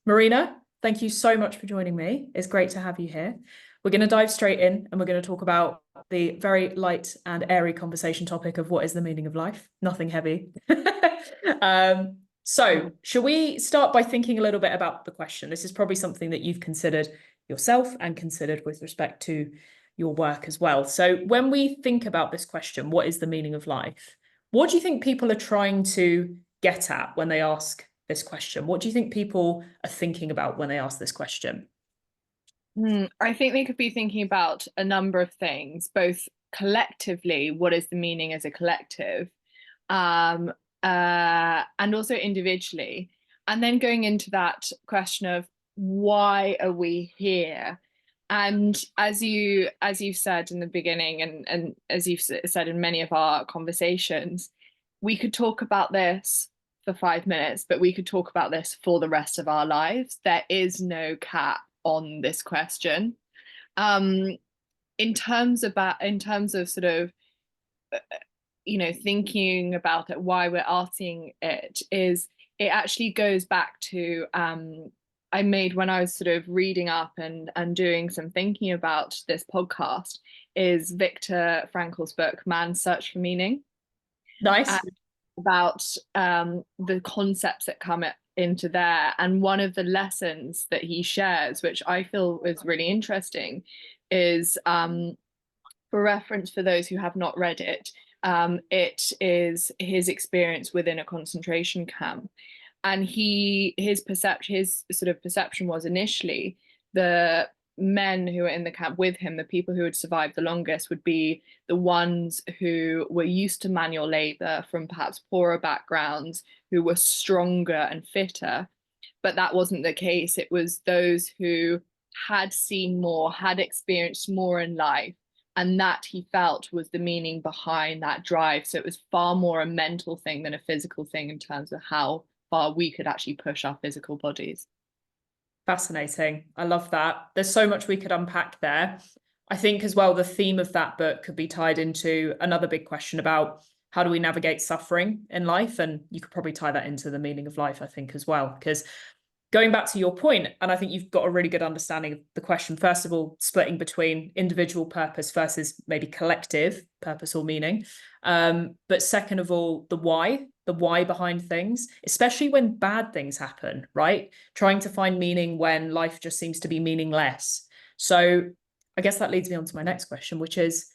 Marina, thank you so much for joining me. It's great to have you here. We're going to dive straight in and we're going to talk about the very light and airy conversation topic of what is the meaning of life. Nothing heavy. So, shall we start by thinking a little bit about the question? This is probably something that you've considered yourself and considered with respect to your work as well. So, when we think about this question, what is the meaning of life? What do you think people are trying to get at when they ask this question? What do you think people are thinking about when they ask this question? I think they could be thinking about a number of things, both collectively, what is the meaning as a collective, um, and also individually. And then going into that question of why are we here? And as you've said in the beginning, and as you've said in many of our conversations, we could talk about this for 5 minutes, but we could talk about this for the rest of our lives. There is no cap on this question. Um, in terms of sort of thinking about it, why we're asking it is it actually goes back to I made when I was sort of reading up and doing some thinking about this podcast is Viktor Frankl's book Man's Search for Meaning, Nice. and about the concepts that come into there. And one of the lessons that he shares, which I feel is really interesting, is for reference for those who have not read it, it is his experience within a concentration camp. And his sort of perception was initially the men who were in the camp with him, the people who had survived the longest, would be the ones who were used to manual labor from perhaps poorer backgrounds, who were stronger and fitter. But that wasn't the case. It was those who had seen more, had experienced more in life, and that he felt was the meaning behind that drive. So it was far more a mental thing than a physical thing in terms of how far we could actually push our physical bodies. Fascinating. I love that. There's so much we could unpack there. I think as well, the theme of that book could be tied into another big question about how do we navigate suffering in life? And you could probably tie that into the meaning of life, I think, as well. Because going back to your point, and I think you've got a really good understanding of the question, first of all, splitting between individual purpose versus maybe collective purpose or meaning. But second of all, the why behind things, especially when bad things happen, right? Trying to find meaning when life just seems to be meaningless. So I guess that leads me on to my next question, which is,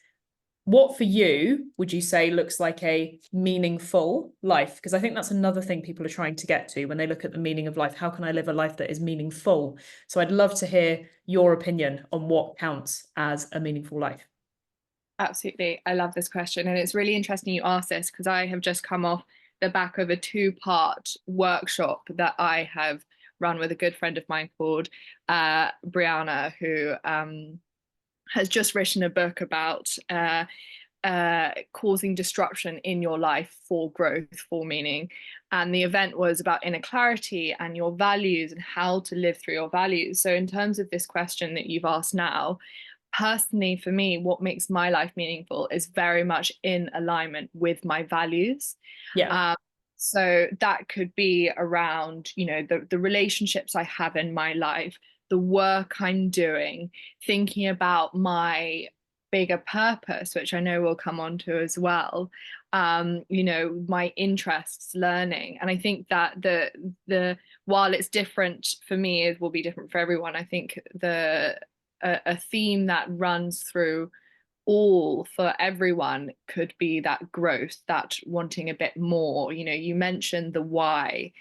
what for you would you say looks like a meaningful life? Because I think that's another thing people are trying to get to when they look at the meaning of life. How can I live a life that is meaningful? So I'd love to hear your opinion on what counts as a meaningful life. Absolutely. I love this question. And it's really interesting you ask this because I have just come off the back of a two-part workshop that I have run with a good friend of mine called Brianna, who has just written a book about causing disruption in your life for growth, for meaning. And the event was about inner clarity and your values and how to live through your values. So, in terms of this question that you've asked now, personally, for me, what makes my life meaningful is very much in alignment with my values. Yeah. Um, so that could be around, the relationships I have in my life, the work I'm doing, thinking about my bigger purpose, which I know we'll come on to as well. My interests, learning. And I think that the while it's different for me, it will be different for everyone. I think a theme that runs through all for everyone could be that growth, that wanting a bit more. You mentioned the why.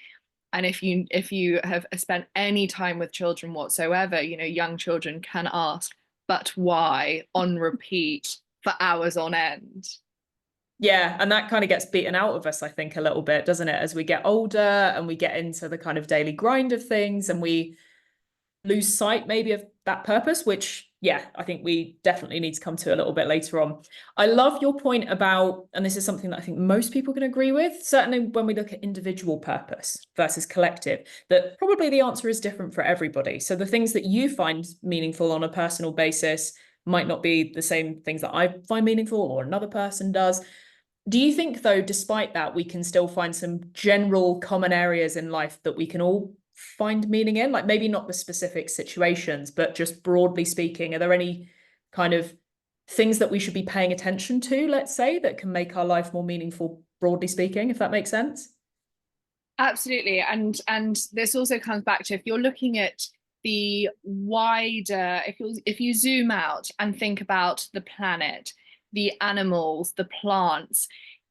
And if you have spent any time with children whatsoever, young children can ask, but why, on repeat for hours on end. Yeah, and that kind of gets beaten out of us, I think, a little bit, doesn't it? As we get older and we get into the kind of daily grind of things and we lose sight maybe of that purpose, which, yeah, I think we definitely need to come to a little bit later on. I love your point about, and this is something that I think most people can agree with, certainly when we look at individual purpose versus collective, that probably the answer is different for everybody. So the things that you find meaningful on a personal basis might not be the same things that I find meaningful or another person does. Do you think, though, despite that, we can still find some general common areas in life that we can all find meaning in? Like maybe not the specific situations, but just broadly speaking, are there any kind of things that we should be paying attention to, let's say, that can make our life more meaningful, broadly speaking, if that makes sense? Absolutely. And this also comes back to, if you're looking at the wider, if you zoom out and think about the planet, the animals, the plants,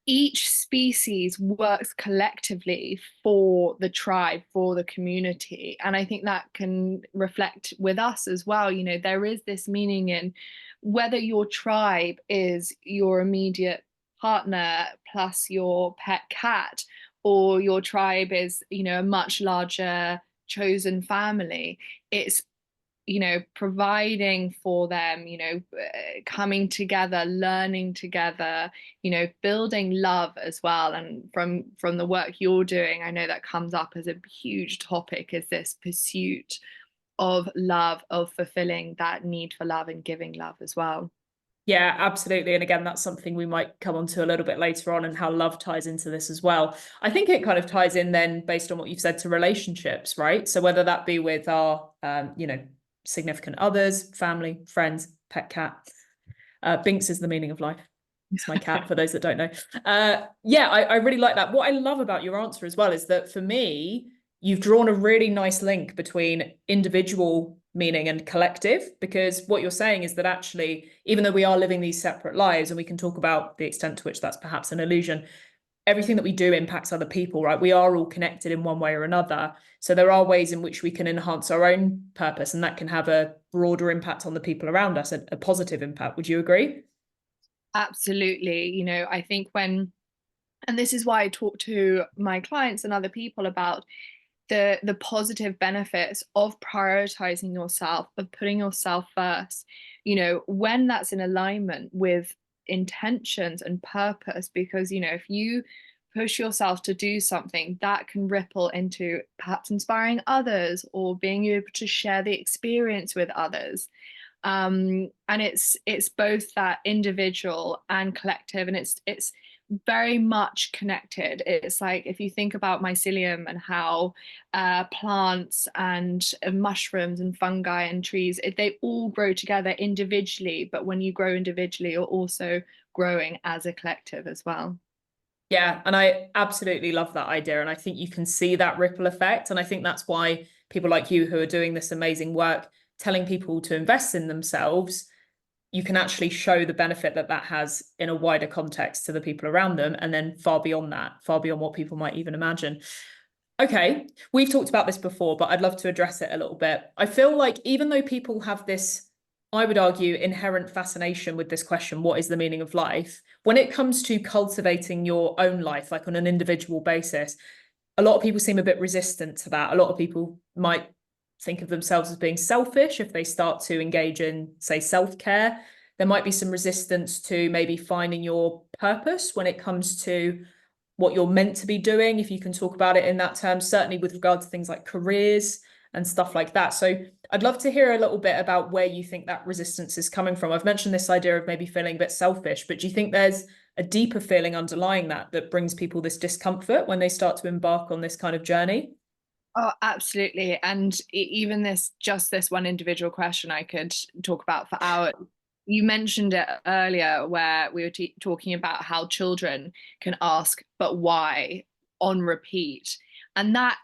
each species works collectively for the tribe, for the community. And I think that can reflect with us as well. You know, there is this meaning in whether your tribe is your immediate partner plus your pet cat, or your tribe is, you know, a much larger chosen family. It's, you know, providing for them, you know, coming together, learning together, you know, building love as well. And from the work you're doing, I know that comes up as a huge topic, is this pursuit of love, of fulfilling that need for love and giving love as well. Yeah, absolutely. And again, that's something we might come on to a little bit later on, and how love ties into this as well. I think it kind of ties in then, based on what you've said, to relationships, right? So whether that be with our, significant others, family, friends, pet cat. Binks is the meaning of life. It's my cat, for those that don't know. Yeah, I really like that. What I love about your answer as well is that for me, you've drawn a really nice link between individual meaning and collective, because what you're saying is that actually, even though we are living these separate lives, and we can talk about the extent to which that's perhaps an illusion, everything that we do impacts other people, right? We are all connected in one way or another. So there are ways in which we can enhance our own purpose, and that can have a broader impact on the people around us, a positive impact. Would you agree? Absolutely. You know, I think and this is why I talk to my clients and other people about the positive benefits of prioritizing yourself, of putting yourself first, you know, when that's in alignment with intentions and purpose. Because, you know, if you push yourself to do something, that can ripple into perhaps inspiring others or being able to share the experience with others. And it's both that individual and collective, and it's very much connected. It's like, if you think about mycelium and how plants and mushrooms and fungi and trees, they all grow together individually, but when you grow individually, you're also growing as a collective as well. Yeah, and I absolutely love that idea. And I think you can see that ripple effect. And I think that's why people like you, who are doing this amazing work, telling people to invest in themselves, you can actually show the benefit that that has in a wider context to the people around them. And then far beyond that, far beyond what people might even imagine. Okay, we've talked about this before, but I'd love to address it a little bit. I feel like even though people have this, I would argue, inherent fascination with this question, what is the meaning of life? When it comes to cultivating your own life, like on an individual basis, a lot of people seem a bit resistant to that. A lot of people might think of themselves as being selfish if they start to engage in, say, self-care. There might be some resistance to maybe finding your purpose when it comes to what you're meant to be doing, if you can talk about it in that term, certainly with regard to things like careers and stuff like that. So I'd love to hear a little bit about where you think that resistance is coming from. I've mentioned this idea of maybe feeling a bit selfish, but do you think there's a deeper feeling underlying that that brings people this discomfort when they start to embark on this kind of journey? Oh, absolutely. And even this one individual question I could talk about for hours. You mentioned it earlier, where we were talking about how children can ask, but why, on repeat. And that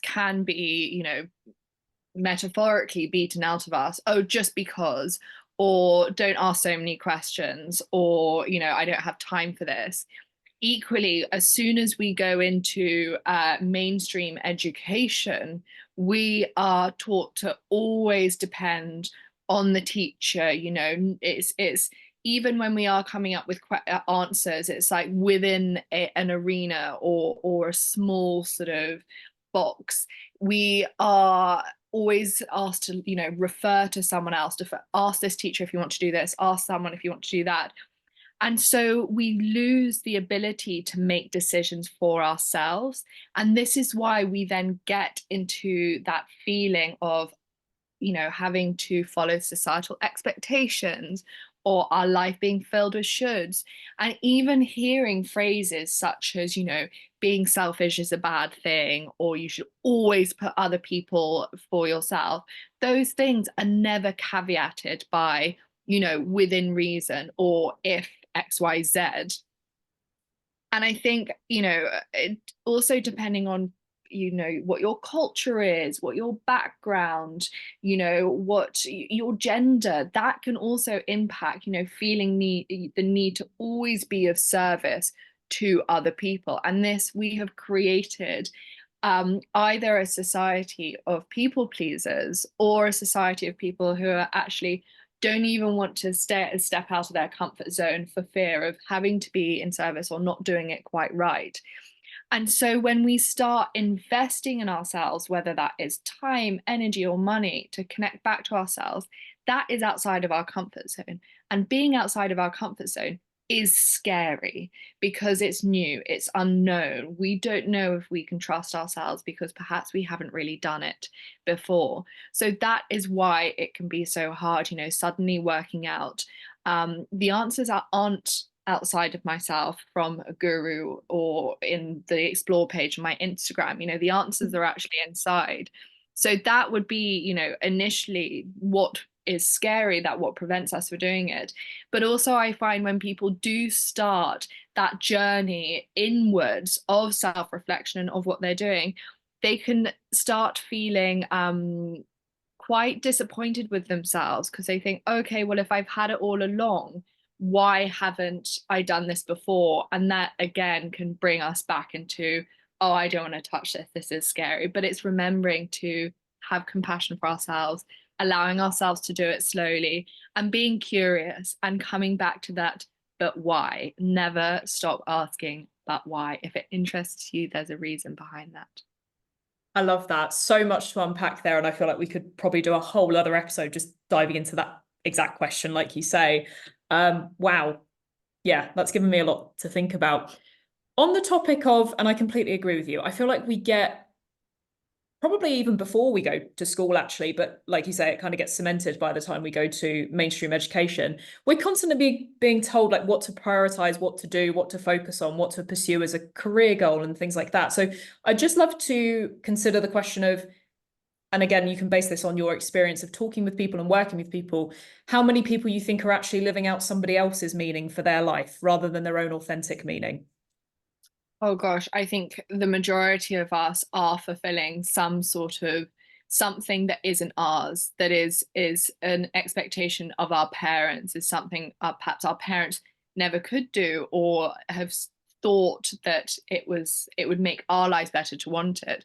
can be, you know, metaphorically beaten out of us. Oh, just because, or don't ask so many questions, or, you know, I don't have time for this. Equally, as soon as we go into mainstream education, we are taught to always depend on the teacher. You know, it's even when we are coming up with answers, it's like within an arena or a small sort of box. We are always asked to, you know, refer to someone else, to ask this teacher if you want to do this, ask someone if you want to do that. And so we lose the ability to make decisions for ourselves. And this is why we then get into that feeling of, you know, having to follow societal expectations, or our life being filled with shoulds. And even hearing phrases such as, being selfish is a bad thing, or you should always put other people for yourself, those things are never caveated by, within reason or if XYZ. And I think, it also depending on, what your culture is, what your background, what your gender, that can also impact, feeling the need to always be of service to other people. And this, we have created either a society of people pleasers or a society of people who are actually don't even want to step out of their comfort zone for fear of having to be in service or not doing it quite right. And so when we start investing in ourselves, whether that is time, energy, or money to connect back to ourselves, that is outside of our comfort zone. And being outside of our comfort zone is scary because it's new, it's unknown. We don't know if we can trust ourselves because perhaps we haven't really done it before. So that is why it can be so hard, suddenly working out. The answers aren't outside of myself from a guru or in the explore page on my Instagram. The answers are actually inside. So that would be, initially what is scary, that what prevents us from doing it. But also I find when people do start that journey inwards of self-reflection and of what they're doing, they can start feeling quite disappointed with themselves because they think, okay, well, if I've had it all along, why haven't I done this before? And that again can bring us back into, oh, I don't want to touch this. This is scary. But it's remembering to have compassion for ourselves, allowing ourselves to do it slowly and being curious and coming back to that. But why? Never stop asking, but why? If it interests you, there's a reason behind that. I love that. So much to unpack there. And I feel like we could probably do a whole other episode just diving into that exact question, like you say. Wow. Yeah, that's given me a lot to think about. On the topic of, and I completely agree with you, I feel like we get, probably even before we go to school actually, but like you say, it kind of gets cemented by the time we go to mainstream education. We're constantly being told like what to prioritize, what to do, what to focus on, what to pursue as a career goal and things like that. So I'd just love to consider the question of, and again, you can base this on your experience of talking with people and working with people, how many people you think are actually living out somebody else's meaning for their life rather than their own authentic meaning? Oh gosh, I think the majority of us are fulfilling some sort of something that isn't ours, that is an expectation of our parents, is something perhaps our parents never could do or have thought that it would make our lives better to want it.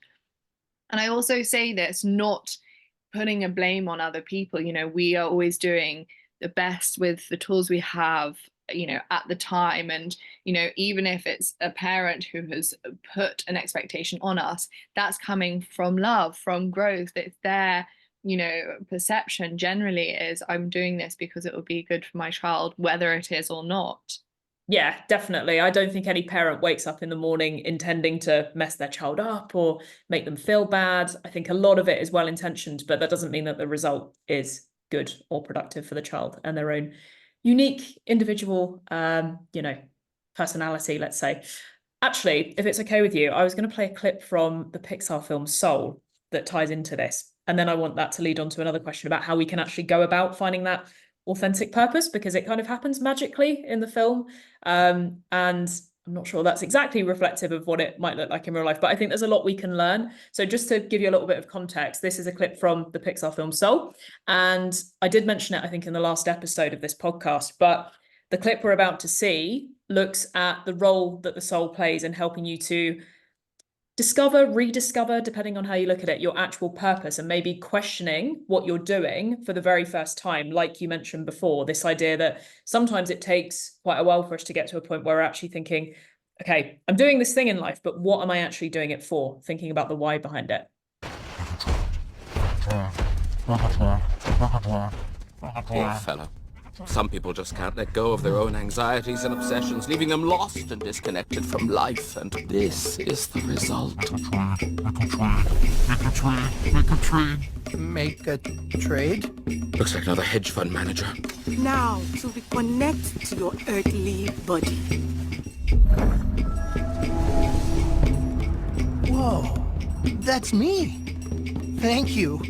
And I also say this not putting a blame on other people. We are always doing the best with the tools we have, at the time. And, even if it's a parent who has put an expectation on us, that's coming from love, from growth. It's their, perception generally is I'm doing this because it will be good for my child, whether it is or not. Yeah, definitely. I don't think any parent wakes up in the morning intending to mess their child up or make them feel bad. I think a lot of it is well intentioned, but that doesn't mean that the result is good or productive for the child and their own unique individual, personality, let's say. Actually, if it's okay with you, I was going to play a clip from the Pixar film Soul that ties into this. And then I want that to lead on to another question about how we can actually go about finding that authentic purpose, because it kind of happens magically in the film. And I'm not sure that's exactly reflective of what it might look like in real life, but I think there's a lot we can learn. So just to give you a little bit of context, this is a clip from the Pixar film Soul. And I did mention it, I think, in the last episode of this podcast, but the clip we're about to see looks at the role that the soul plays in helping you to discover, rediscover, depending on how you look at it, your actual purpose, and maybe questioning what you're doing for the very first time. Like you mentioned before, this idea that sometimes it takes quite a while for us to get to a point where we're actually thinking, okay, I'm doing this thing in life, but what am I actually doing it for? Thinking about the why behind it. Poor fellow. Some people just can't let go of their own anxieties and obsessions, leaving them lost and disconnected from life, and this is the result. Make a trade? Looks like another hedge fund manager. Now, to reconnect to your earthly body. Whoa, that's me. Thank you.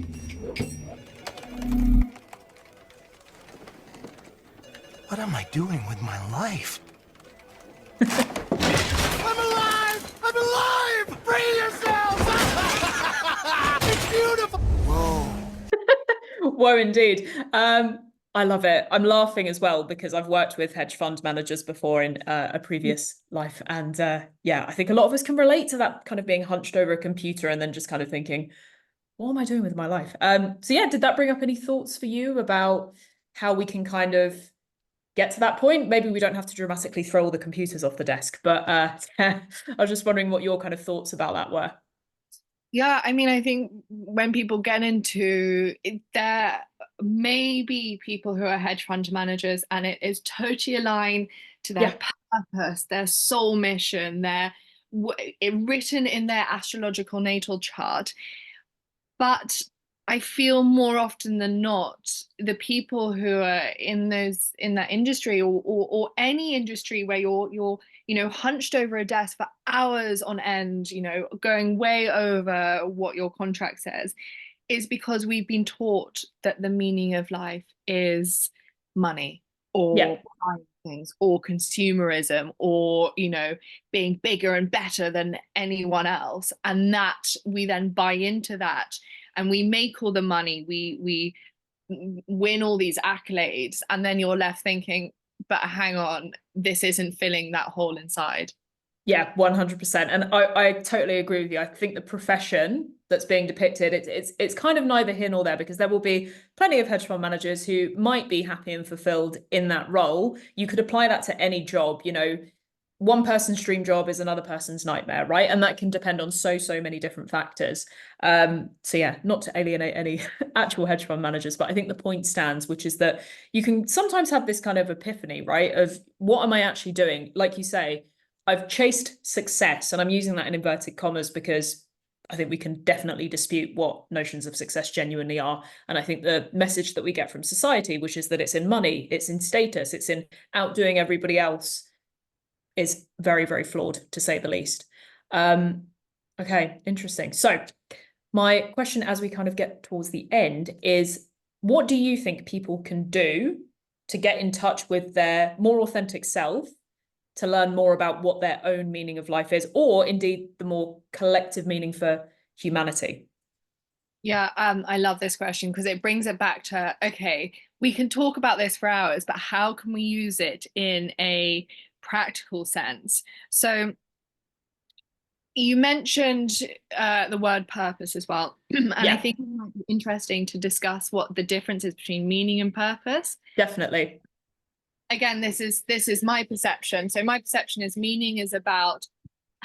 What am I doing with my life? I'm alive! I'm alive! Free yourself! It's beautiful! Whoa. Whoa, indeed. I love it. I'm laughing as well because I've worked with hedge fund managers before in a previous life. And yeah, I think a lot of us can relate to that kind of being hunched over a computer and then just kind of thinking, what am I doing with my life? So yeah, did that bring up any thoughts for you about how we can kind of get to that point? Maybe we don't have to dramatically throw all the computers off the desk, but I was just wondering what your kind of thoughts about that were. Yeah, I mean, I think when people get into it, there may be people who are hedge fund managers and it is totally aligned to their purpose, their soul mission, written in their astrological natal chart. But I feel more often than not, the people who are in that industry or any industry where you're hunched over a desk for hours on end, going way over what your contract says, is because we've been taught that the meaning of life is money or buying things or consumerism or being bigger and better than anyone else, and that we then buy into that and we make all the money, we win all these accolades, and then you're left thinking, but hang on, this isn't filling that hole inside. Yeah, 100%. And I totally agree with you. I think the profession that's being depicted, it's kind of neither here nor there, because there will be plenty of hedge fund managers who might be happy and fulfilled in that role. You could apply that to any job. One person's dream job is another person's nightmare, right? And that can depend on so many different factors. So yeah, not to alienate any actual hedge fund managers, but I think the point stands, which is that you can sometimes have this kind of epiphany, right? Of what am I actually doing? Like you say, I've chased success, and I'm using that in inverted commas because I think we can definitely dispute what notions of success genuinely are. And I think the message that we get from society, which is that it's in money, it's in status, it's in outdoing everybody else, is very, very flawed, to say the least. Okay, interesting. So my question as we kind of get towards the end is, what do you think people can do to get in touch with their more authentic self, to learn more about what their own meaning of life is, or indeed the more collective meaning for humanity? Yeah, I love this question because it brings it back to, okay, we can talk about this for hours, but how can we use it in a practical sense? So you mentioned the word purpose as well. And I think it might be interesting to discuss what the difference is between meaning and purpose. Definitely. Again, this is my perception. So my perception is meaning is about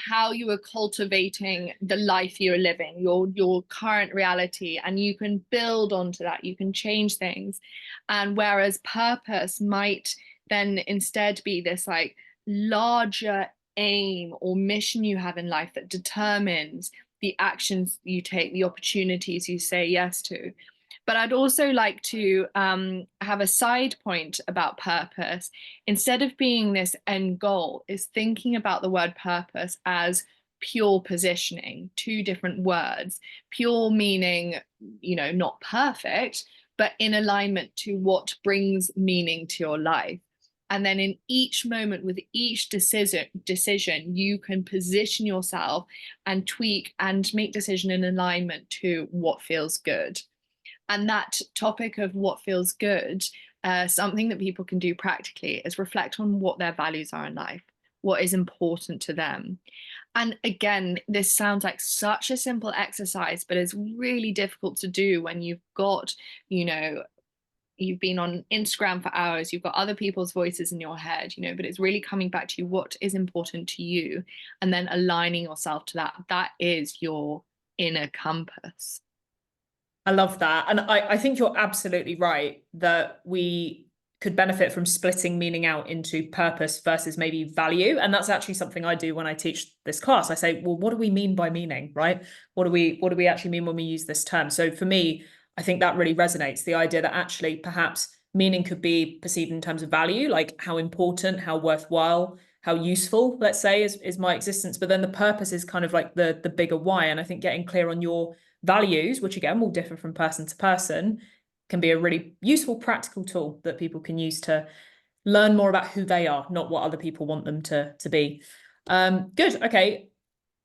how you are cultivating the life you're living, your current reality, and you can build onto that, you can change things. And whereas purpose might then instead be this like larger aim or mission you have in life that determines the actions you take, the opportunities you say yes to. But I'd also like to have a side point about purpose. Instead of being this end goal, is thinking about the word purpose as pure positioning, two different words. Pure meaning, not perfect, but in alignment to what brings meaning to your life. And then in each moment, with each decision, you can position yourself and tweak and make decision in alignment to what feels good. And that topic of what feels good, something that people can do practically is reflect on what their values are in life, what is important to them. And again, this sounds like such a simple exercise, but it's really difficult to do when you've got, you've been on Instagram for hours, you've got other people's voices in your head, but it's really coming back to you, what is important to you, and then aligning yourself to that. That is your inner compass. I love that. And I think you're absolutely right that we could benefit from splitting meaning out into purpose versus maybe value. And that's actually something I do when I teach this class. I say, well, what do we mean by meaning, right? What do we actually mean when we use this term? So for me, I think that really resonates, the idea that actually perhaps meaning could be perceived in terms of value, like how important, how worthwhile, how useful, let's say, is my existence. But then the purpose is kind of like the bigger why. And I think getting clear on your values, which again will differ from person to person, can be a really useful practical tool that people can use to learn more about who they are, not what other people want them to be. Good. Okay.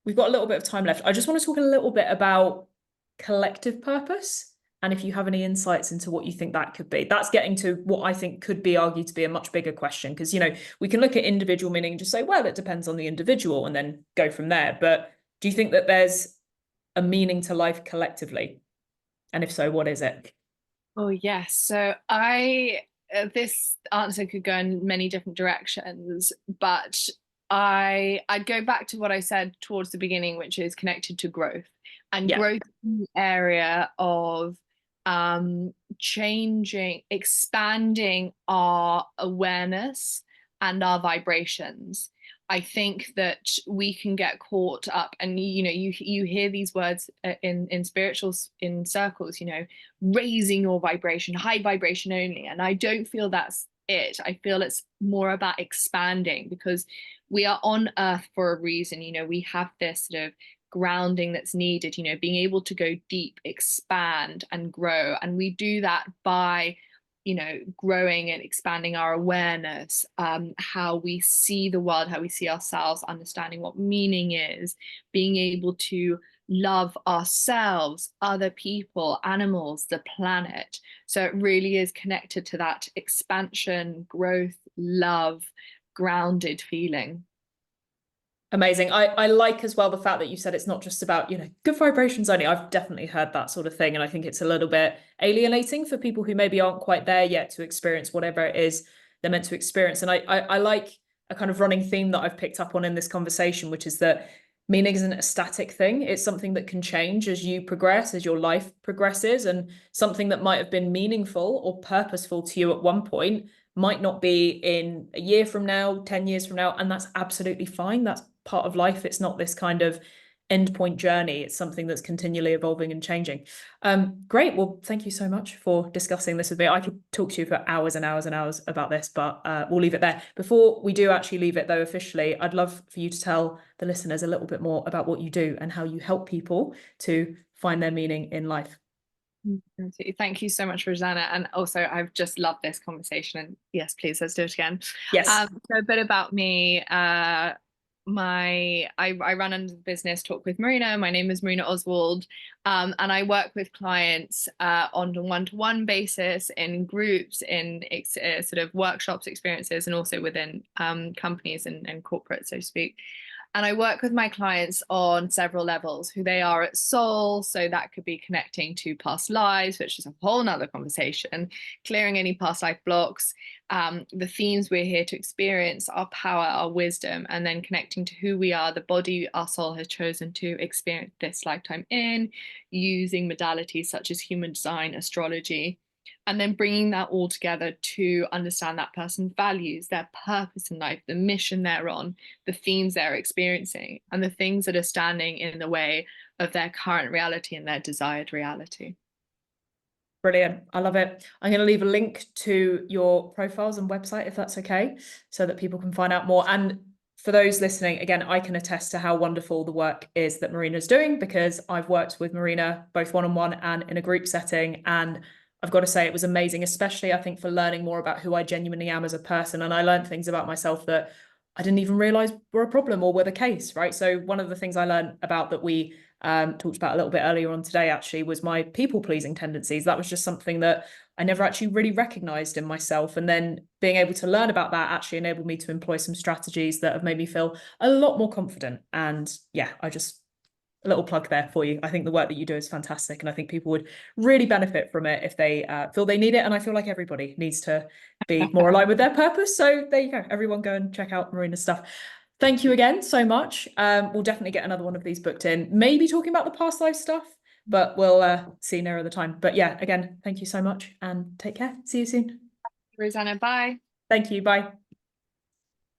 We've got a little bit of time left. I just want to talk a little bit about collective purpose. And if you have any insights into what you think that could be. That's getting to what I think could be argued to be a much bigger question. Because, you know, we can look at individual meaning and just say, well, it depends on the individual and then go from there. But do you think that there's a meaning to life collectively? And if so, what is it? Oh, yes. So this answer could go in many different directions, but I'd go back to what I said towards the beginning, which is connected to growth, and growth in the area of changing, expanding our awareness and our vibrations. I think that we can get caught up, and you hear these words in spirituals, in circles, raising your vibration, high vibration only. And I don't feel that's it. I feel it's more about expanding, because we are on earth for a reason. We have this sort of grounding that's needed, being able to go deep, expand and grow. And we do that by growing and expanding our awareness, how we see the world, how we see ourselves, understanding what meaning is, being able to love ourselves, other people, animals, the planet. So it really is connected to that expansion, growth, love, grounded feeling. Amazing. I like as well the fact that you said it's not just about, good vibrations only. I've definitely heard that sort of thing. And I think it's a little bit alienating for people who maybe aren't quite there yet to experience whatever it is they're meant to experience. And I like a kind of running theme that I've picked up on in this conversation, which is that meaning isn't a static thing. It's something that can change as you progress, as your life progresses, and something that might have been meaningful or purposeful to you at one point might not be in a year from now, 10 years from now. And that's absolutely fine. That's part of life. It's not this kind of endpoint journey. It's something that's continually evolving and changing. Great. Well, thank you so much for discussing this with me. I could talk to you for hours and hours and hours about this, but we'll leave it there. Before we do actually leave it though, officially, I'd love for you to tell the listeners a little bit more about what you do and how you help people to find their meaning in life. Thank you so much, Rosanna. And also, I've just loved this conversation. And yes, please, let's do it again. Yes. So a bit about me. I run under the business Talk with Marina. My name is Marina Oswald, and I work with clients on a one-to-one basis, in groups, in sort of workshops, experiences, and also within companies and corporate, so to speak. And I work with my clients on several levels: who they are at soul. So that could be connecting to past lives, which is a whole nother conversation, clearing any past life blocks, the themes we're here to experience, our power, our wisdom, and then connecting to who we are, the body our soul has chosen to experience this lifetime in, using modalities such as human design, astrology, and then bringing that all together to understand that person's values, their purpose in life, the mission they're on, the themes they're experiencing, and the things that are standing in the way of their current reality and their desired reality. Brilliant. I love it. I'm going to leave a link to your profiles and website, if that's okay, so that people can find out more. And for those listening, again, I can attest to how wonderful the work is that Marina's doing, because I've worked with Marina both one-on-one and in a group setting. And I've got to say it was amazing, especially I think for learning more about who I genuinely am as a person. And I learned things about myself that I didn't even realize were a problem or were the case, right? So one of the things I learned about that we talked about a little bit earlier on today actually was my people-pleasing tendencies. That was just something that I never actually really recognized in myself. And then being able to learn about that actually enabled me to employ some strategies that have made me feel a lot more confident. And yeah, a little plug there for you. I think the work that you do is fantastic, and I think people would really benefit from it if they feel they need it. And I feel like everybody needs to be more aligned with their purpose. So there you go. Everyone go and check out Marina's stuff. Thank you again so much. We'll definitely get another one of these booked in, maybe talking about the past life stuff, but we'll see nearer the time. But yeah, again, thank you so much and take care. See you soon. Rosanna, bye. Thank you. Bye.